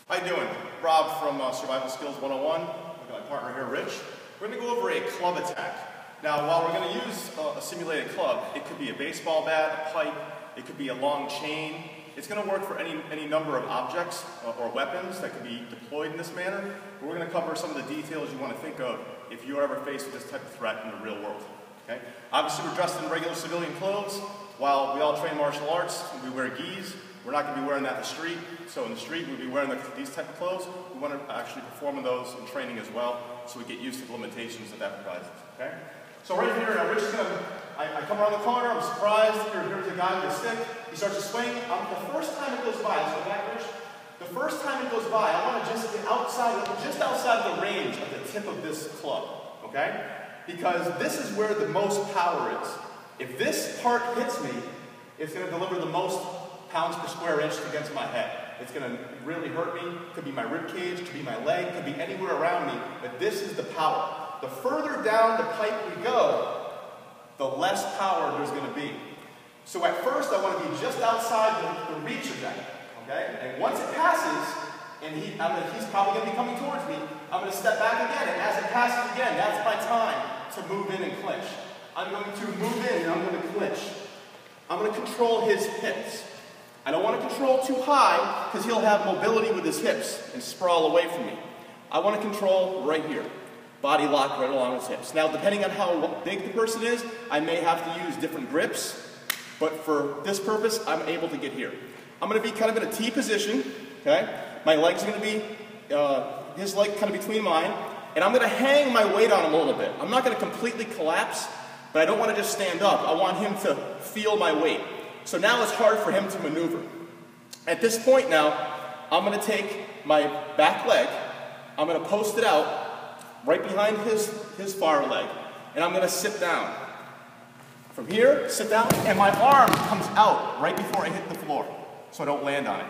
How you doing? Rob from Survival Skills 101. Look at my partner here, Rich. We're going to go over a club attack. Now, while we're going to use a simulated club, it could be a baseball bat, a pipe, it could be a long chain. It's going to work for any number of objects or weapons that could be deployed in this manner. But we're going to cover some of the details you want to think of if you're ever faced with this type of threat in the real world. Okay? Obviously, we're dressed in regular civilian clothes. While we all train martial arts and we wear gis, we're not going to be wearing that in the street. So in the street, we'll be wearing these type of clothes. We want to actually perform those in training as well, so we get used to the limitations that provides us. Okay? So right here, now Rich is going to, I come around the corner, I'm surprised, here's a guy with a stick, he starts to swing. The first time it goes by, so back, Rich, the first time it goes by, I want to just get just outside the range of the tip of this club, okay? Because this is where the most power is. If this part hits me, it's going to deliver the most pounds per square inch against my head. It's going to really hurt me. Could be my rib cage, could be my leg, could be anywhere around me, but this is the power. The further down the pipe we go, the less power there's going to be. So at first, I want to be just outside the reach of that, okay? And once it passes, and he's probably going to be coming towards me, I'm going to step back again, and as it passes again, that's my time to move in and clinch. I'm going to move in and I'm going to clinch. I'm going to control his hips. I don't want to control too high because he'll have mobility with his hips and sprawl away from me. I want to control right here. Body lock right along his hips. Now, depending on how big the person is, I may have to use different grips, but for this purpose, I'm able to get here. I'm going to be kind of in a T position, okay? My leg's going to be, his leg kind of between mine, and I'm going to hang my weight on him a little bit. I'm not going to completely collapse, but I don't want to just stand up. I want him to feel my weight. So now it's hard for him to maneuver. At this point now, I'm going to take my back leg, I'm going to post it out right behind his far leg, and I'm going to sit down. From here, sit down, and my arm comes out right before I hit the floor, so I don't land on it.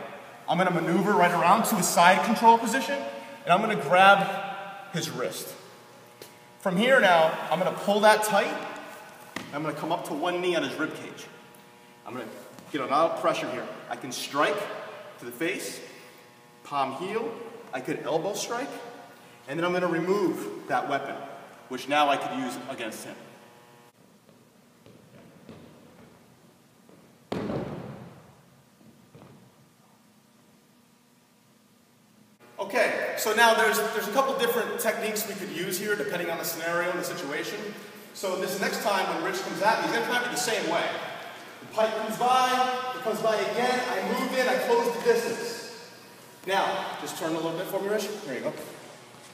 I'm going to maneuver right around to a side control position, and I'm going to grab his wrist. From here now, I'm going to pull that tight. I'm going to come up to one knee on his rib cage. I'm going to get a lot of pressure here. I can strike to the face, palm heel. I could elbow strike, and then I'm going to remove that weapon, which now I could use against him. Okay, so now there's a couple different techniques we could use here depending on the scenario and the situation. So this next time when Rich comes at me, he's going to come at me the same way. The pipe comes by, it comes by again, I move in, I close the distance. Now, just turn a little bit for me, Rich. There you go.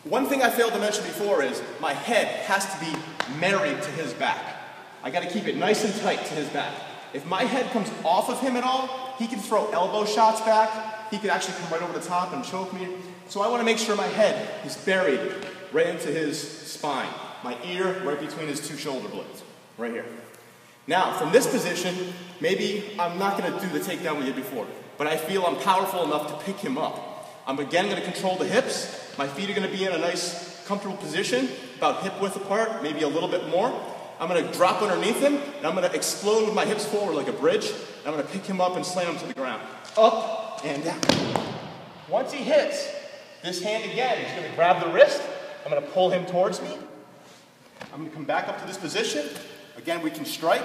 One thing I failed to mention before is my head has to be married to his back. I got to keep it nice and tight to his back. If my head comes off of him at all, he can throw elbow shots back. He could actually come right over the top and choke me. So I want to make sure my head is buried right into his spine. My ear right between his two shoulder blades, right here. Now, from this position, maybe I'm not going to do the takedown we did before, but I feel I'm powerful enough to pick him up. I'm again going to control the hips. My feet are going to be in a nice, comfortable position, about hip width apart, maybe a little bit more. I'm going to drop underneath him, and I'm going to explode with my hips forward like a bridge. And I'm going to pick him up and slam him to the ground. Up and down. Once he hits, this hand again is going to grab the wrist. I'm going to pull him towards me. I'm going to come back up to this position. Again, we can strike.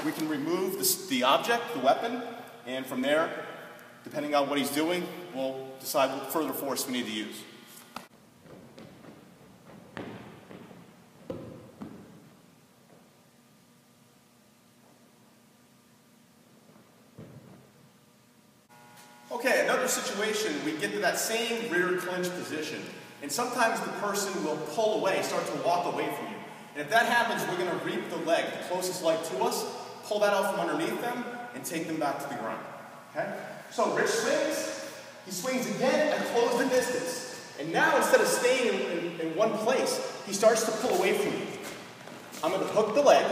We can remove the object, the weapon, and from there, depending on what he's doing, we'll decide what further force we need to use. Okay, another situation, we get to that same rear clinch position, and sometimes the person will pull away, start to walk away from you. And if that happens, we're going to reap the leg, the closest leg to us, pull that out from underneath them, and take them back to the ground. Okay? So Rich swings, he swings again and close the distance. And now instead of staying in one place, he starts to pull away from me. I'm going to hook the leg,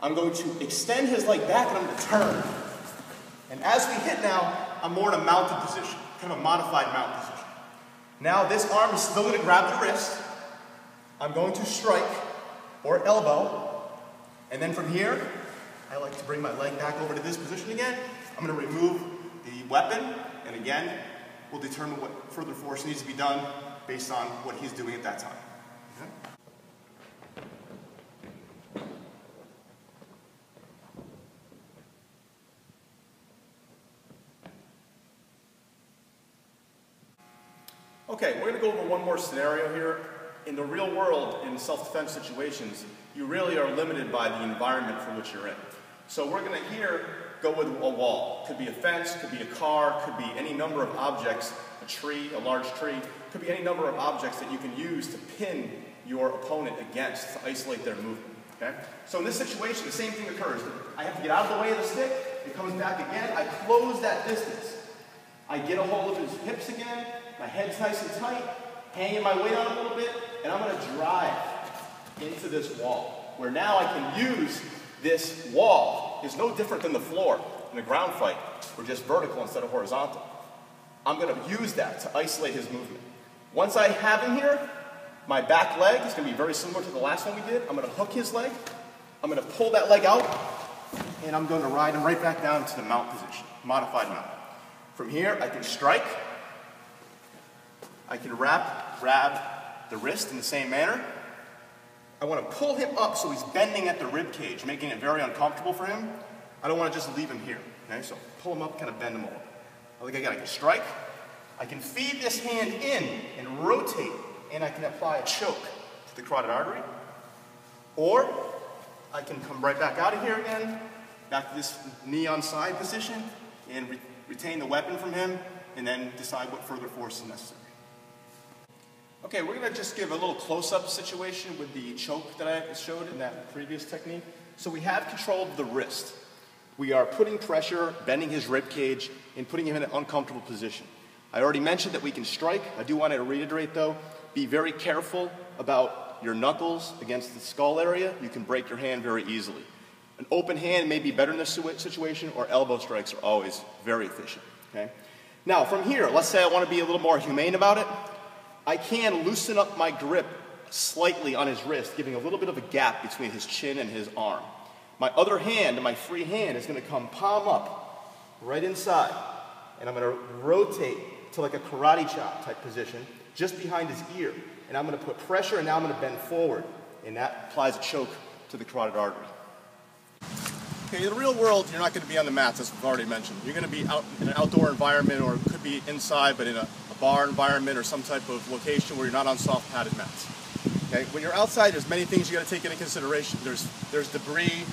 I'm going to extend his leg back, and I'm going to turn. And as we hit now, I'm more in a mounted position, kind of a modified mount position. Now this arm is still going to grab the wrist. I'm going to strike or elbow, and then from here, I like to bring my leg back over to this position again. I'm going to remove the weapon, and again, will determine what further force needs to be done based on what he's doing at that time. Okay? Okay, we're going to go over one more scenario here. In the real world, in self-defense situations, you really are limited by the environment for which you're in. So we're going to here go with a wall. Could be a fence, could be a car, could be any number of objects, a tree, a large tree, could be any number of objects that you can use to pin your opponent against to isolate their movement. Okay? So in this situation, the same thing occurs. I have to get out of the way of the stick, it comes back again, I close that distance. I get a hold of his hips again, my head's nice and tight, hanging my weight on a little bit, and I'm going to drive into this wall, where now I can use this wall. It's no different than the floor in a ground fight. We're just vertical instead of horizontal. I'm going to use that to isolate his movement. Once I have him here, my back leg is going to be very similar to the last one we did. I'm going to hook his leg, I'm going to pull that leg out, and I'm going to ride him right back down to the mount position, modified mount. From here, I can strike, I can grab the wrist in the same manner. I want to pull him up so he's bending at the rib cage, making it very uncomfortable for him. I don't want to just leave him here. Okay, so pull him up, kind of bend him over. Again, I can strike. I can feed this hand in and rotate, and I can apply a choke to the carotid artery. Or I can come right back out of here again, back to this knee on side position, and retain the weapon from him, and then decide what further force is necessary. Okay, we're going to just give a little close-up situation with the choke that I showed in that previous technique. So we have control of the wrist. We are putting pressure, bending his rib cage, and putting him in an uncomfortable position. I already mentioned that we can strike. I do want to reiterate though, be very careful about your knuckles against the skull area. You can break your hand very easily. An open hand may be better in this situation, or elbow strikes are always very efficient. Okay? Now from here, let's say I want to be a little more humane about it. I can loosen up my grip slightly on his wrist, giving a little bit of a gap between his chin and his arm. My other hand, my free hand, is going to come palm up, right inside, and I'm going to rotate to like a karate chop type position, just behind his ear, and I'm going to put pressure, and now I'm going to bend forward, and that applies a choke to the carotid artery. Okay, in the real world, you're not going to be on the mats, as we've already mentioned. You're going to be out in an outdoor environment, or it could be inside, but in a bar environment or some type of location where you're not on soft padded mats. Okay? When you're outside, there's many things you got to take into consideration. There's debris,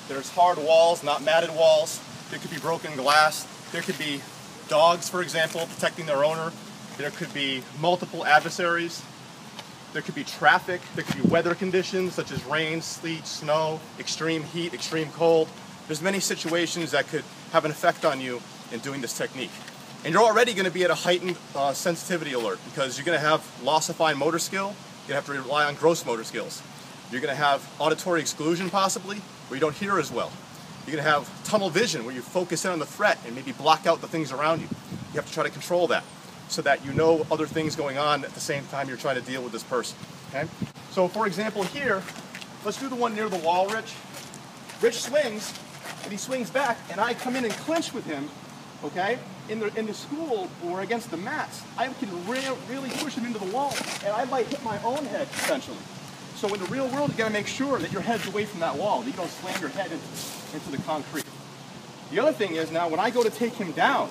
there's hard walls, not matted walls. There could be broken glass. There could be dogs, for example, protecting their owner. There could be multiple adversaries. There could be traffic. There could be weather conditions such as rain, sleet, snow, extreme heat, extreme cold. There's many situations that could have an effect on you in doing this technique. And you're already going to be at a heightened sensitivity alert, because you're going to have loss of fine motor skill. You're going to have to rely on gross motor skills. You're going to have auditory exclusion possibly, where you don't hear as well. You're going to have tunnel vision, where you focus in on the threat and maybe block out the things around you. You have to try to control that so that you know other things going on at the same time you're trying to deal with this person. Okay? So for example here, let's do the one near the wall, Rich. Rich swings, and he swings back, and I come in and clinch with him. Okay, in the school or against the mats, I can really push him into the wall, and I might hit my own head essentially. So in the real world, you got to make sure that your head's away from that wall, that you don't slam your head into the concrete. The other thing is, now when I go to take him down,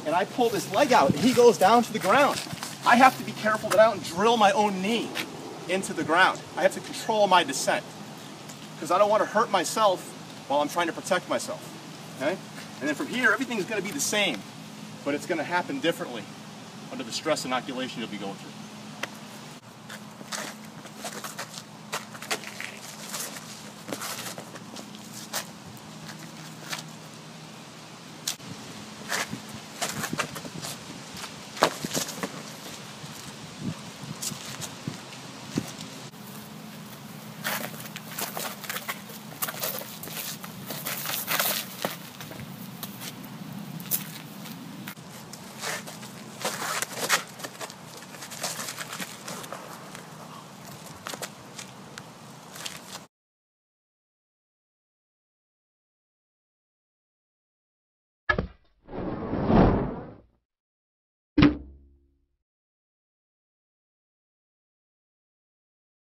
and I pull this leg out, and he goes down to the ground, I have to be careful that I don't drill my own knee into the ground. I have to control my descent, because I don't want to hurt myself while I'm trying to protect myself. Okay? And then from here, everything's going to be the same, but it's going to happen differently under the stress inoculation you'll be going through.